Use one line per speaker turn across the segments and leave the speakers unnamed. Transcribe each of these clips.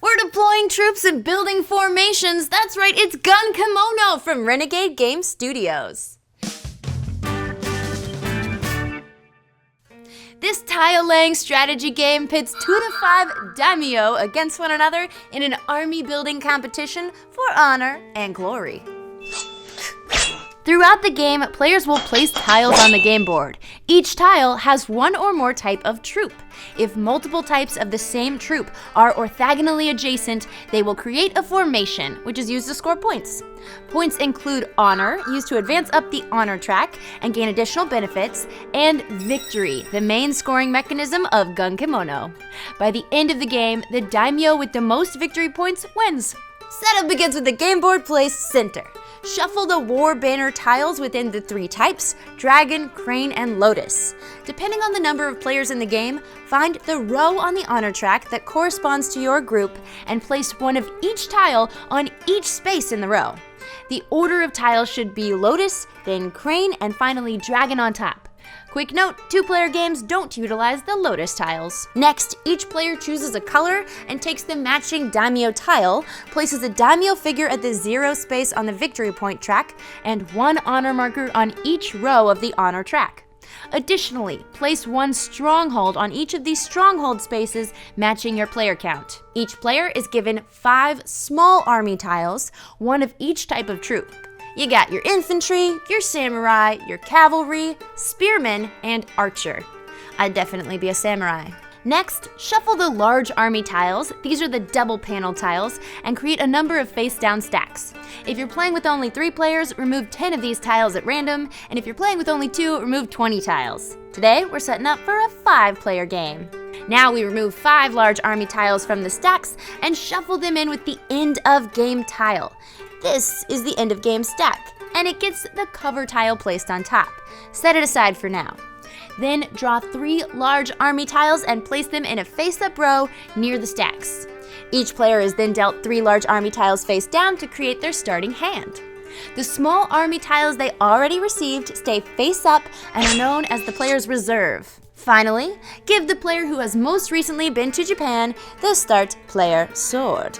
We're deploying troops and building formations. That's right, it's Gunkimono from Renegade Game Studios. This tile-laying strategy game pits 2 to 5 daimyo against one another in an army building competition for honor and glory. Throughout the game, players will place tiles on the game board. Each tile has one or more type of troop. If multiple types of the same troop are orthogonally adjacent, they will create a formation, which is used to score points. Points include honor, used to advance up the honor track and gain additional benefits, and victory, the main scoring mechanism of Gunkimono. By the end of the game, the daimyo with the most victory points wins. Setup begins with the game board placed center. Shuffle the war banner tiles within the 3 types, dragon, crane, and lotus. Depending on the number of players in the game, find the row on the honor track that corresponds to your group and place one of each tile on each space in the row. The order of tiles should be lotus, then crane, and finally dragon on top. Quick note, 2-player games don't utilize the lotus tiles. Next, each player chooses a color and takes the matching daimyo tile, places a daimyo figure at the 0 space on the victory point track, and 1 honor marker on each row of the honor track. Additionally, place 1 stronghold on each of these stronghold spaces, matching your player count. Each player is given 5 small army tiles, 1 of each type of troop. You got your infantry, your samurai, your cavalry, spearmen, and archer. I'd definitely be a samurai. Next, shuffle the large army tiles, these are the double panel tiles, and create a number of face-down stacks. If you're playing with only 3 players, remove 10 of these tiles at random, and if you're playing with only 2, remove 20 tiles. Today, we're setting up for a 5-player game. Now we remove 5 large army tiles from the stacks and shuffle them in with the end of game tile. This is the end of game stack, and it gets the cover tile placed on top. Set it aside for now. Then draw 3 large army tiles and place them in a face-up row near the stacks. Each player is then dealt 3 large army tiles face down to create their starting hand. The small army tiles they already received stay face up and are known as the player's reserve. Finally, give the player who has most recently been to Japan the start player sword.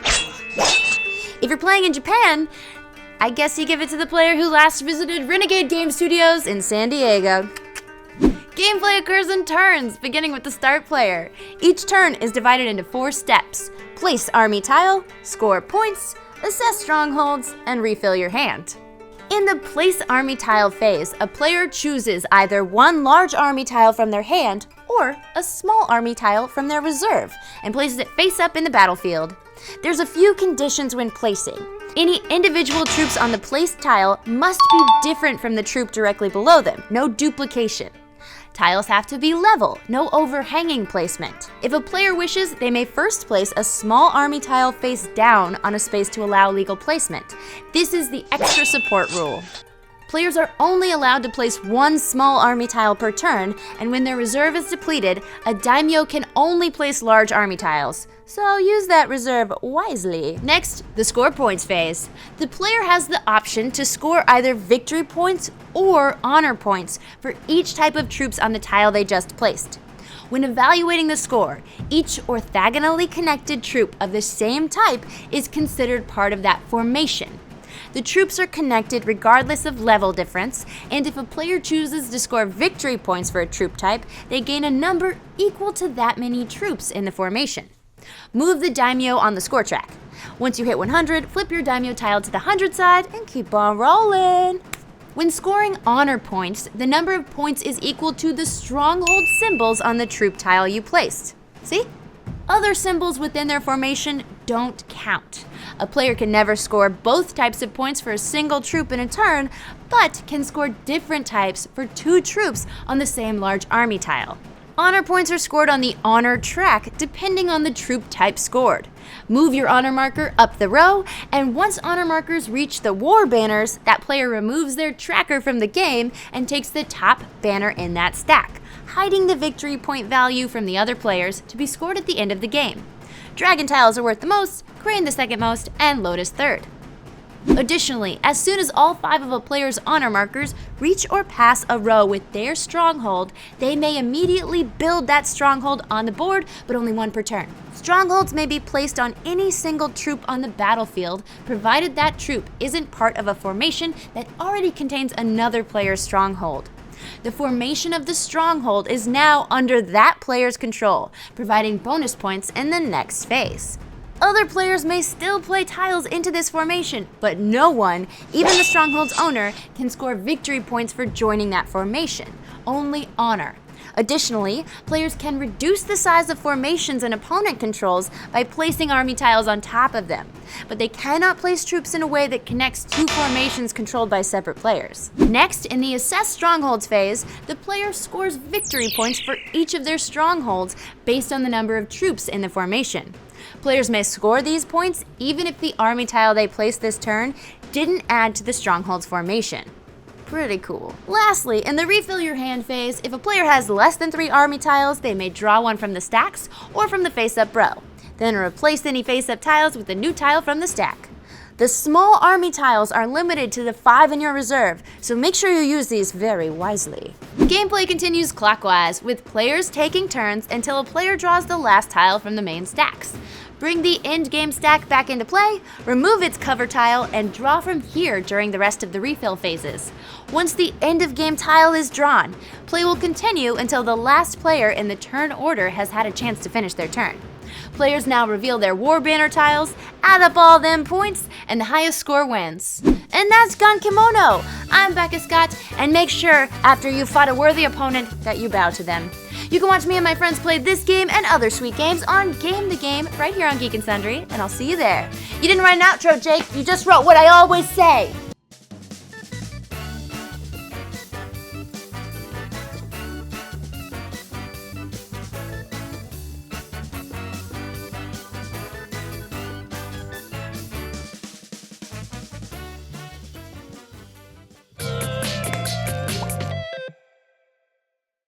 If you're playing in Japan, I guess you give it to the player who last visited Renegade Game Studios in San Diego. Gameplay occurs in turns, beginning with the start player. Each turn is divided into 4 steps. Place army tile, score points, assess strongholds, and refill your hand. In the place army tile phase, a player chooses either 1 large army tile from their hand or a small army tile from their reserve and places it face up in the battlefield. There's a few conditions when placing. Any individual troops on the placed tile must be different from the troop directly below them, no duplication. Tiles have to be level, no overhanging placement. If a player wishes, they may first place a small army tile face down on a space to allow legal placement. This is the extra support rule. Players are only allowed to place 1 small army tile per turn, and when their reserve is depleted, a daimyo can only place large army tiles. So use that reserve wisely. Next, the score points phase. The player has the option to score either victory points or honor points for each type of troops on the tile they just placed. When evaluating the score, each orthogonally connected troop of the same type is considered part of that formation. The troops are connected regardless of level difference, and if a player chooses to score victory points for a troop type, they gain a number equal to that many troops in the formation. Move the daimyo on the score track. Once you hit 100, flip your daimyo tile to the 100 side and keep on rolling. When scoring honor points, the number of points is equal to the stronghold symbols on the troop tile you placed. See? Other symbols within their formation don't count. A player can never score both types of points for a single troop in a turn, but can score different types for 2 troops on the same large army tile. Honor points are scored on the honor track depending on the troop type scored. Move your honor marker up the row, and once honor markers reach the war banners, that player removes their tracker from the game and takes the top banner in that stack, hiding the victory point value from the other players to be scored at the end of the game. Dragon tiles are worth the most, crane the second most, and lotus third. Additionally, as soon as all 5 of a player's honor markers reach or pass a row with their stronghold, they may immediately build that stronghold on the board, but only 1 per turn. Strongholds may be placed on any single troop on the battlefield, provided that troop isn't part of a formation that already contains another player's stronghold. The formation of the stronghold is now under that player's control, providing bonus points in the next phase. Other players may still play tiles into this formation, but no one, even the stronghold's owner, can score victory points for joining that formation, only honor. Additionally, players can reduce the size of formations an opponent controls by placing army tiles on top of them, but they cannot place troops in a way that connects 2 formations controlled by separate players. Next, in the Assess Strongholds phase, the player scores victory points for each of their strongholds based on the number of troops in the formation. Players may score these points even if the army tile they placed this turn didn't add to the stronghold's formation. Pretty cool. Lastly, in the refill your hand phase, if a player has less than 3 army tiles, they may draw 1 from the stacks or from the face-up row. Then replace any face-up tiles with a new tile from the stack. The small army tiles are limited to the 5 in your reserve, so make sure you use these very wisely. Gameplay continues clockwise, with players taking turns until a player draws the last tile from the main stacks. Bring the end game stack back into play, remove its cover tile, and draw from here during the rest of the refill phases. Once the end of game tile is drawn, play will continue until the last player in the turn order has had a chance to finish their turn. Players now reveal their war banner tiles, add up all them points, and the highest score wins. And that's Gunkimono! I'm Becca Scott, and make sure, after you've fought a worthy opponent, that you bow to them. You can watch me and my friends play this game and other sweet games on Game the Game right here on Geek and Sundry, and I'll see you there. You didn't write an outro, Jake. You just wrote what I always say.